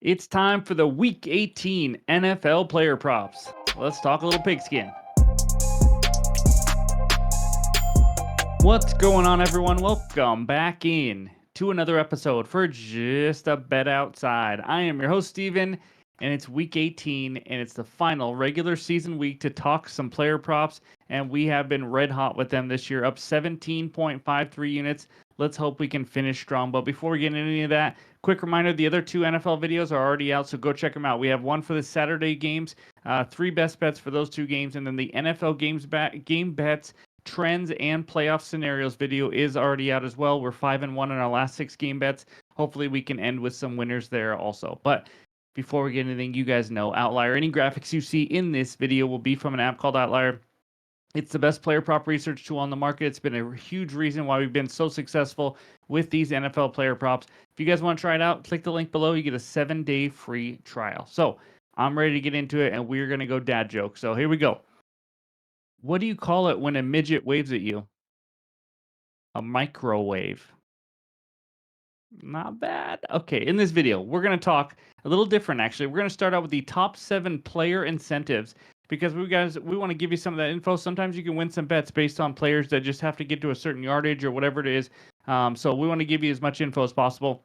It's time for the Week 18 NFL player props. Let's talk a little pigskin. What's going on, everyone? Welcome back in to another episode for Just a Bet Outside. I am your host, Steven, and it's Week 18, and it's the final regular season week to talk some player props, and we have been red hot with them this year, up 17.53 units. Let's hope we can finish strong. But before we get into any of that, quick reminder, the other two NFL videos are already out, so go check them out. We have one for the Saturday games, 3 best bets for those 2 games, and then the NFL game bets, trends, and playoff scenarios video is already out as well. We're 5-1 in our last 6 game bets. Hopefully we can end with some winners there also. But before we get anything, you guys know Outlier. Any graphics you see in this video will be from an app called Outlier. It's the best player prop research tool on the market. It's been a huge reason why we've been so successful with these NFL player props. If you guys want to try it out, click the link below. You get a 7-day free trial. So I'm ready to get into it, and we're going to go dad joke. So here we go. What do you call it when a midget waves at you? A microwave. Not bad. Okay, in this video, we're going to talk a little different, actually. We're going to start out with the top 7 player incentives because we want to give you some of that info. Sometimes you can win some bets based on players that just have to get to a certain yardage or whatever it is. So we want to give you as much info as possible.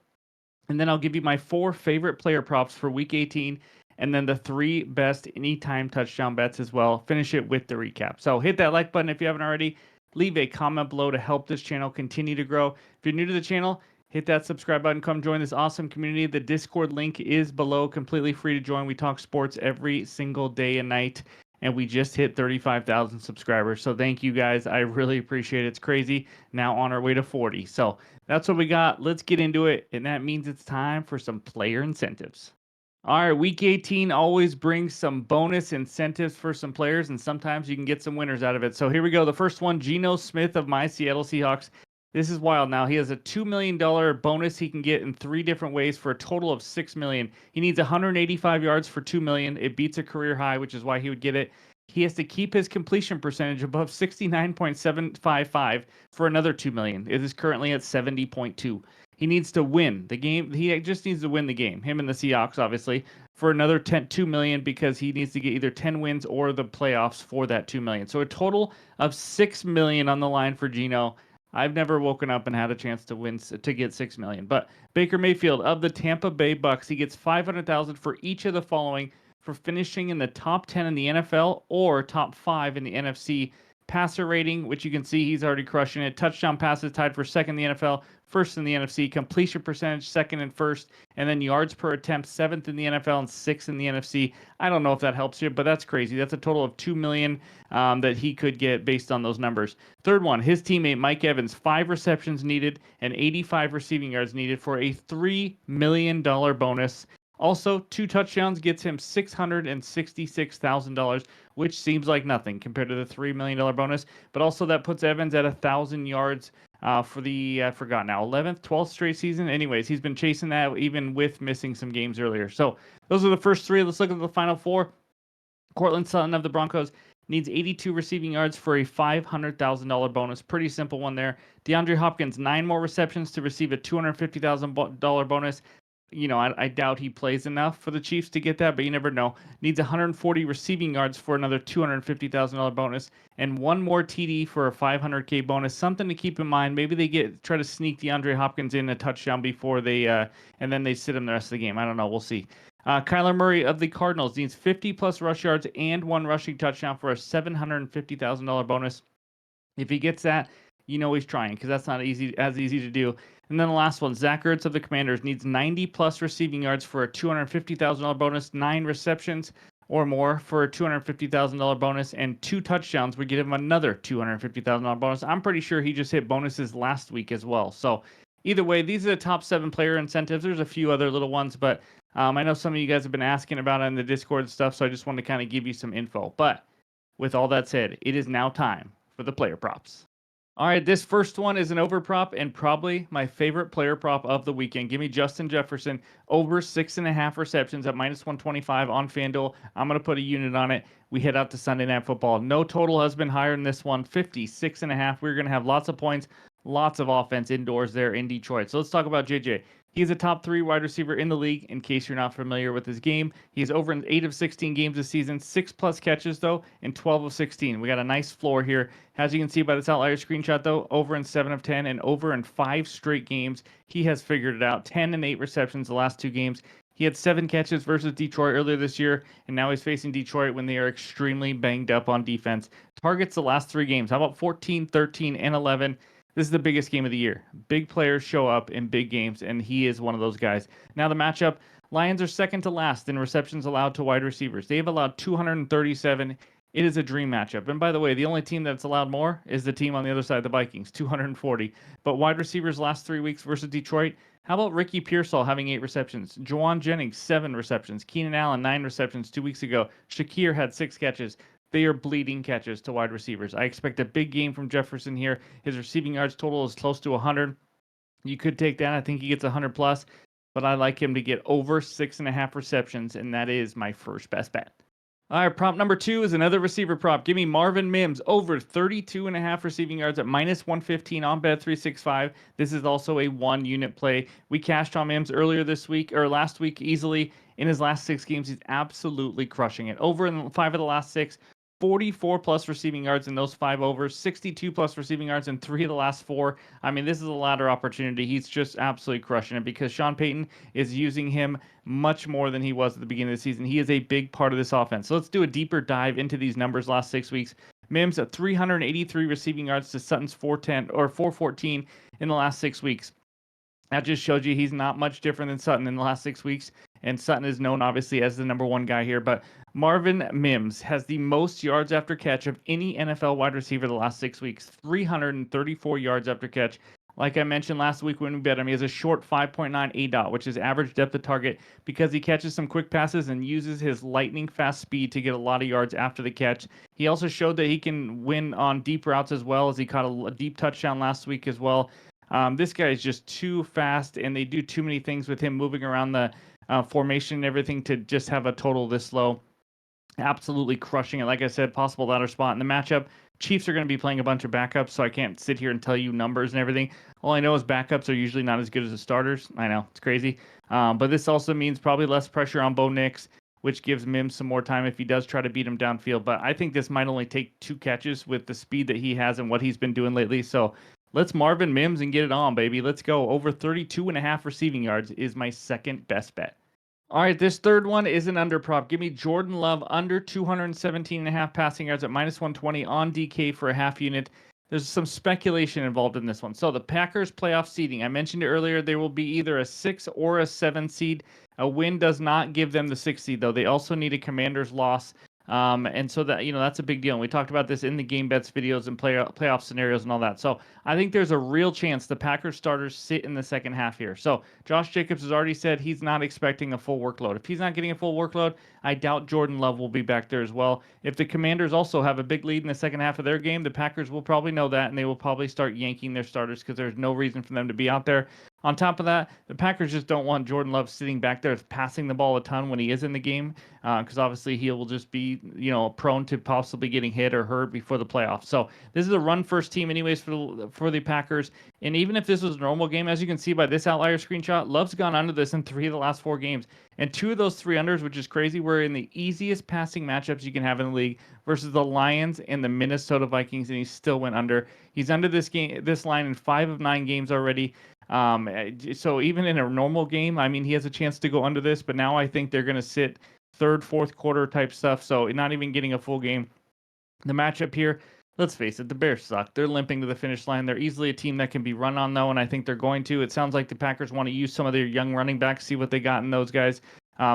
And then I'll give you my 4 favorite player props for Week 18, and then the 3 best anytime touchdown bets as well. Finish it with the recap. So hit that like button if you haven't already. Leave a comment below to help this channel continue to grow. If you're new to the channel, hit that subscribe button. Come join this awesome community. The Discord link is below, completely free to join. We talk sports every single day and night, and we just hit 35,000 subscribers. So thank you guys. I really appreciate it. It's crazy. Now on our way to 40. So that's what we got. Let's get into it, and that means it's time for some player incentives. All right, Week 18 always brings some bonus incentives for some players, and sometimes you can get some winners out of it. So here we go. The first one, Geno Smith of my Seattle Seahawks. This is wild. Now he has a $2 million bonus he can get in 3 different ways for a total of $6 million. He needs 185 yards for $2 million. It beats a career high, which is why he would get it. He has to keep his completion percentage above 69.755 for another $2 million. It is currently at 70.2. He needs to win the game. He just needs to win the game. Him and the Seahawks, obviously, for another $2 million because he needs to get either 10 wins or the playoffs for that $2 million. So a total of $6 million on the line for Geno. I've never woken up and had a chance to win to get $6 million. But Baker Mayfield of the Tampa Bay Bucks, he gets $500,000 for each of the following for finishing in the top 10 in the NFL or top 5 in the NFC. Passer rating, which you can see he's already crushing it. Touchdown passes tied for second in the NFL, first in the NFC. Completion percentage, second and first. And then yards per attempt, 7th in the NFL and 6th in the NFC. I don't know if that helps you, but that's crazy. That's a total of $2 million that he could get based on those numbers. Third one, his teammate Mike Evans, 5 receptions needed and 85 receiving yards needed for a $3 million bonus. Also, 2 touchdowns gets him $666,000, which seems like nothing compared to the $3 million bonus. But also that puts Evans at 1,000 yards for the, I forgot now, 11th, 12th straight season. Anyways, he's been chasing that even with missing some games earlier. So those are the first 3. Let's look at the final 4. Cortland Sutton of the Broncos needs 82 receiving yards for a $500,000 bonus. Pretty simple one there. DeAndre Hopkins, 9 more receptions to receive a $250,000 bonus. You know, I doubt he plays enough for the Chiefs to get that, but you never know. Needs 140 receiving yards for another $250,000 bonus, and 1 more TD for a $500K bonus. Something to keep in mind. Maybe they try to sneak DeAndre Hopkins in a touchdown before they, and then they sit him the rest of the game. I don't know. We'll see. Kyler Murray of the Cardinals needs 50-plus rush yards and 1 rushing touchdown for a $750,000 bonus. If he gets that, you know he's trying because that's not easy to do. And then the last one, Zach Ertz of the Commanders needs 90-plus receiving yards for a $250,000 bonus, 9 receptions or more for a $250,000 bonus, and 2 touchdowns would get him another $250,000 bonus. I'm pretty sure he just hit bonuses last week as well. So either way, these are the top 7 player incentives. There's a few other little ones, but I know some of you guys have been asking about it in the Discord and stuff, so I just wanted to kind of give you some info. But with all that said, it is now time for the player props. All right, this first one is an over prop and probably my favorite player prop of the weekend. Give me Justin Jefferson over 6.5 receptions at -125 on FanDuel. I'm going to put a unit on it. We head out to Sunday Night Football. No total has been higher than this one, 56.5. We're going to have lots of points, lots of offense indoors there in Detroit. So let's talk about JJ. He's a top 3 wide receiver in the league, in case you're not familiar with his game. He's over in 8 of 16 games this season, 6+ catches, though, in 12 of 16. We got a nice floor here. As you can see by this outlier screenshot, though, over in 7 of 10 and over in 5 straight games, he has figured it out. 10 and 8 receptions the last 2 games. He had 7 catches versus Detroit earlier this year, and now he's facing Detroit when they are extremely banged up on defense. Targets the last 3 games. How about 14, 13, and 11? This is the biggest game of the year. Big players show up in big games, and he is one of those guys. Now, the matchup, Lions are second to last in receptions allowed to wide receivers. They've allowed 237. It is a dream matchup. And by the way, the only team that's allowed more is the team on the other side, the Vikings, 240. But wide receivers last 3 weeks versus Detroit, how about Ricky Pearsall having 8 receptions? Juwan Jennings, 7 receptions. Keenan Allen, 9 receptions 2 weeks ago. Shakir had 6 catches. They are bleeding catches to wide receivers. I expect a big game from Jefferson here. His receiving yards total is close to 100. You could take that. I think he gets 100 plus, but I like him to get over 6.5 receptions, and that is my first best bet. All right, prop number 2 is another receiver prop. Give me Marvin Mims over 32.5 receiving yards at -115 on Bet365. This is also a 1-unit play. We cashed on Mims earlier this week or last week easily. In his last 6 games, he's absolutely crushing it. Over in 5 of the last 6, 44 plus receiving yards in those 5 overs, 62 plus receiving yards in 3 of the last 4. I mean, this is a ladder opportunity. He's just absolutely crushing it because Sean Payton is using him much more than he was at the beginning of the season. He is a big part of this offense. So let's do a deeper dive into these numbers last 6 weeks. Mims at 383 receiving yards to Sutton's 410 or 414 in the last 6 weeks. That just shows you he's not much different than Sutton in the last 6 weeks. And Sutton is known, obviously, as the number 1 guy here. But Marvin Mims has the most yards after catch of any NFL wide receiver the last 6 weeks. 334 yards after catch. Like I mentioned last week when we bet him, he has a short 5.9 ADOT, which is average depth of target, because he catches some quick passes and uses his lightning fast speed to get a lot of yards after the catch. He also showed that he can win on deep routes as well, as he caught a deep touchdown last week as well. This guy is just too fast, and they do too many things with him moving around the formation and everything to just have a total this low. Absolutely crushing it. Like I said, possible ladder spot in the matchup. Chiefs are going to be playing a bunch of backups, so I can't sit here and tell you numbers and everything. All I know is backups are usually not as good as the starters. I know, it's crazy. But this also means probably less pressure on Bo Nix, which gives Mims some more time if he does try to beat him downfield. But I think this might only take 2 catches with the speed that he has and what he's been doing lately. So let's Marvin Mims and get it on, baby. Let's go. Over 32.5 receiving yards is my second best bet. All right, this third one is an under prop. Give me Jordan Love under 217.5 passing yards at -120 on DK for a half unit. There's some speculation involved in this one. So the Packers playoff seeding, I mentioned it earlier, there will be either a 6 or a 7 seed. A win does not give them the 6 seed, though. They also need a Commanders loss. And so that, that's a big deal. And we talked about this in the game bets videos and playoff scenarios and all that. So I think there's a real chance the Packers starters sit in the second half here. So Josh Jacobs has already said he's not expecting a full workload. If he's not getting a full workload, I doubt Jordan Love will be back there as well. If the Commanders also have a big lead in the second half of their game, the Packers will probably know that, and they will probably start yanking their starters because there's no reason for them to be out there. On top of that, the Packers just don't want Jordan Love sitting back there passing the ball a ton when he is in the game, because obviously he will just be, prone to possibly getting hit or hurt before the playoffs. So this is a run-first team anyways for the Packers. And even if this was a normal game, as you can see by this outlier screenshot, Love's gone under this in 3 of the last 4 games. And 2 of those 3 unders, which is crazy, were in the easiest passing matchups you can have in the league versus the Lions and the Minnesota Vikings, and he still went under. He's under this line in 5 of 9 games already. So even in a normal game, I mean, he has a chance to go under this, but now I think they're going to sit third, fourth quarter type stuff. So not even getting a full game. The matchup here, let's face it, the Bears suck. They're limping to the finish line. They're easily a team that can be run on, though, and I think they're going to. It sounds like the Packers want to use some of their young running backs, see what they got in those guys.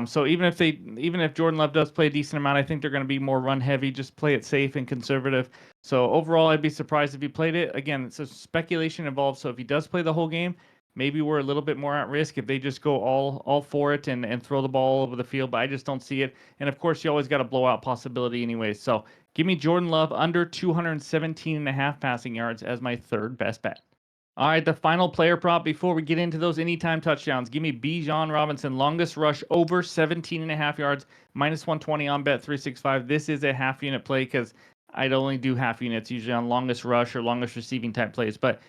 So even if Jordan Love does play a decent amount, I think they're going to be more run heavy. Just play it safe and conservative. So overall, I'd be surprised if he played it. Again, it's a speculation involved. So if he does play the whole game, maybe we're a little bit more at risk if they just go all for it and throw the ball all over the field. But I just don't see it. And of course, you always got a blowout possibility anyways. So give me Jordan Love under 217.5 passing yards as my third best bet. All right, the final player prop before we get into those anytime touchdowns. Give me Bijan Robinson, longest rush over 17.5 yards, -120 on Bet365. This is a half unit play because I'd only do half units usually on longest rush or longest receiving type plays. But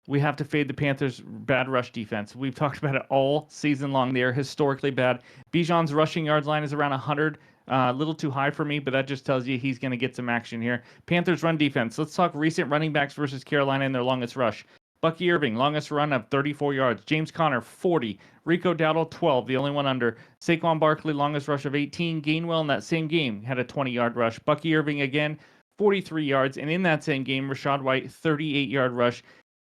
we have to fade the Panthers' bad rush defense. We've talked about it all season long. They are historically bad. Bijan's rushing yards line is around 100. A little too high for me, but that just tells you he's going to get some action here. Panthers run defense. Let's talk recent running backs versus Carolina in their longest rush. Bucky Irving, longest run of 34 yards. James Conner, 40. Rico Dowdle, 12, the only one under. Saquon Barkley, longest rush of 18. Gainwell in that same game had a 20-yard rush. Bucky Irving again, 43 yards. And in that same game, Rachaad White, 38-yard rush.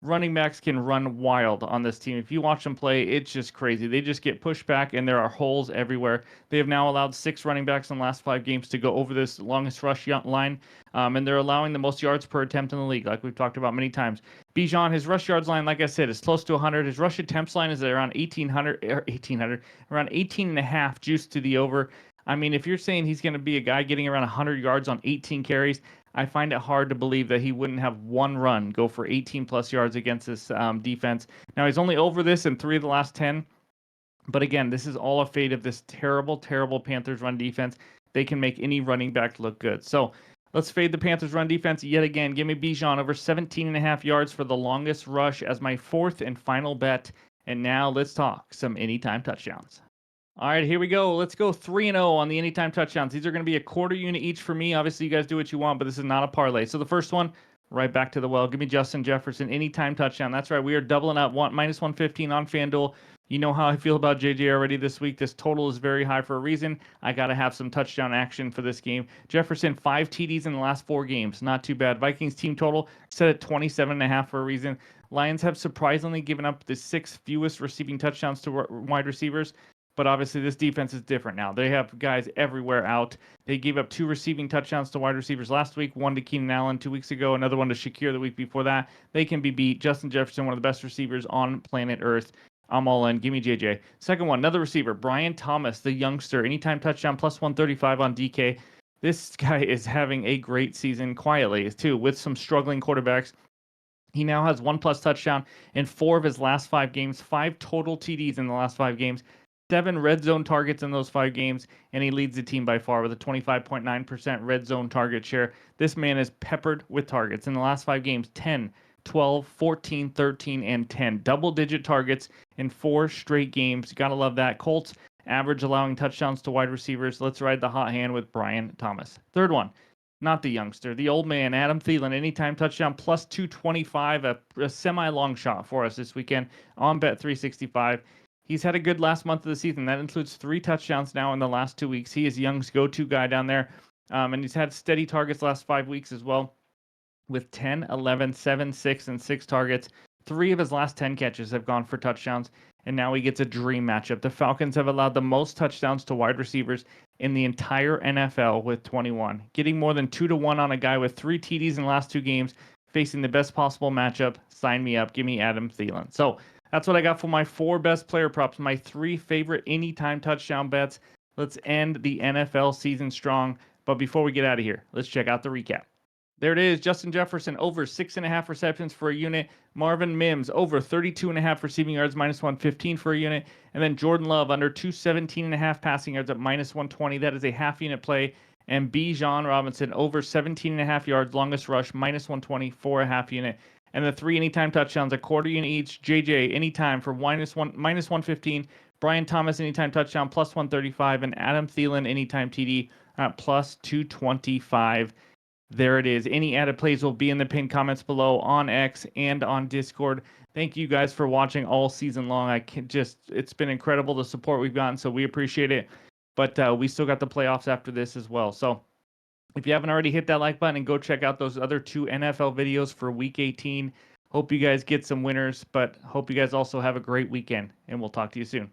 Running backs can run wild on this team. If you watch them play, it's just crazy. They just get pushed back, and there are holes everywhere. They have now allowed 6 running backs in the last 5 games to go over this longest rush line, and they're allowing the most yards per attempt in the league, like we've talked about many times. Bijan, his rush yards line, like I said, is close to 100. His rush attempts line is around 1,800, around 18 and a half, juiced to the over. I mean, if you're saying he's going to be a guy getting around 100 yards on 18 carries, I find it hard to believe that he wouldn't have one run go for 18-plus yards against this defense. Now, he's only over this in 3 of the last 10. But again, this is all a fate of this terrible, terrible Panthers run defense. They can make any running back look good. So let's fade the Panthers run defense yet again. Give me Bijan over 17.5 yards for the longest rush as my 4th and final bet. And now let's talk some anytime touchdowns. All right, here we go. Let's go 3-0 on the anytime touchdowns. These are going to be a quarter unit each for me. Obviously, you guys do what you want, but this is not a parlay. So the first one, right back to the well. Give me Justin Jefferson, anytime touchdown. That's right. We are doubling up, minus 115 on FanDuel. You know how I feel about JJ already this week. This total is very high for a reason. I got to have some touchdown action for this game. Jefferson, 5 TDs in the last 4 games. Not too bad. Vikings team total set at 27.5 for a reason. Lions have surprisingly given up the 6th fewest receiving touchdowns to wide receivers. But obviously, this defense is different now. They have guys everywhere out. They gave up 2 receiving touchdowns to wide receivers last week, 1 to Keenan Allen 2 weeks ago, another one to Shakir the week before that. They can be beat. Justin Jefferson, one of the best receivers on planet Earth. I'm all in. Give me JJ. Second one, another receiver, Brian Thomas, the youngster. Anytime touchdown, plus 135 on DK. This guy is having a great season quietly, too, with some struggling quarterbacks. He now has 1+ touchdown in 4 of his last 5 games, 5 total TDs in the last 5 games. 7 red zone targets in those 5 games, and he leads the team by far with a 25.9% red zone target share. This man is peppered with targets. In the last 5 games, 10, 12, 14, 13, and 10. Double-digit targets in 4 straight games. Gotta love that. Colts average allowing touchdowns to wide receivers. Let's ride the hot hand with Brian Thomas. Third one, not the youngster, the old man, Adam Thielen. Anytime touchdown, plus 225, a semi-long shot for us this weekend on Bet365. He's had a good last month of the season. That includes 3 touchdowns now in the last 2 weeks. He is Young's go-to guy down there. And he's had steady targets last 5 weeks as well, with 10, 11, 7, 6, and 6 targets. 3 of his last 10 catches have gone for touchdowns, and now he gets a dream matchup. The Falcons have allowed the most touchdowns to wide receivers in the entire NFL with 21. Getting more than 2-1 on a guy with 3 TDs in the last 2 games, facing the best possible matchup. Sign me up. Give me Adam Thielen. So that's what I got for my 4 best player props, my 3 favorite anytime touchdown bets. Let's end the NFL season strong. But before we get out of here, let's check out the recap. There it is. Justin Jefferson over 6.5 receptions for a unit. Marvin Mims over 32.5 receiving yards, minus 115 for a unit. And then Jordan Love under 217.5 passing yards at minus 120. That is a half unit play. And Bijan Robinson over 17.5 yards, longest rush, minus 120 for a half unit. And the 3 anytime touchdowns, a quarter unit each. JJ anytime for minus 115. Brian Thomas anytime touchdown, plus 135. And Adam Thielen anytime TD at plus 225. There it is. Any added plays will be in the pinned comments below on X and on Discord. Thank you guys for watching all season long. It's been incredible the support we've gotten, so we appreciate it. But we still got the playoffs after this as well. So if you haven't already, hit that like button and go check out those other 2 NFL videos for Week 18. Hope you guys get some winners, but hope you guys also have a great weekend, and we'll talk to you soon.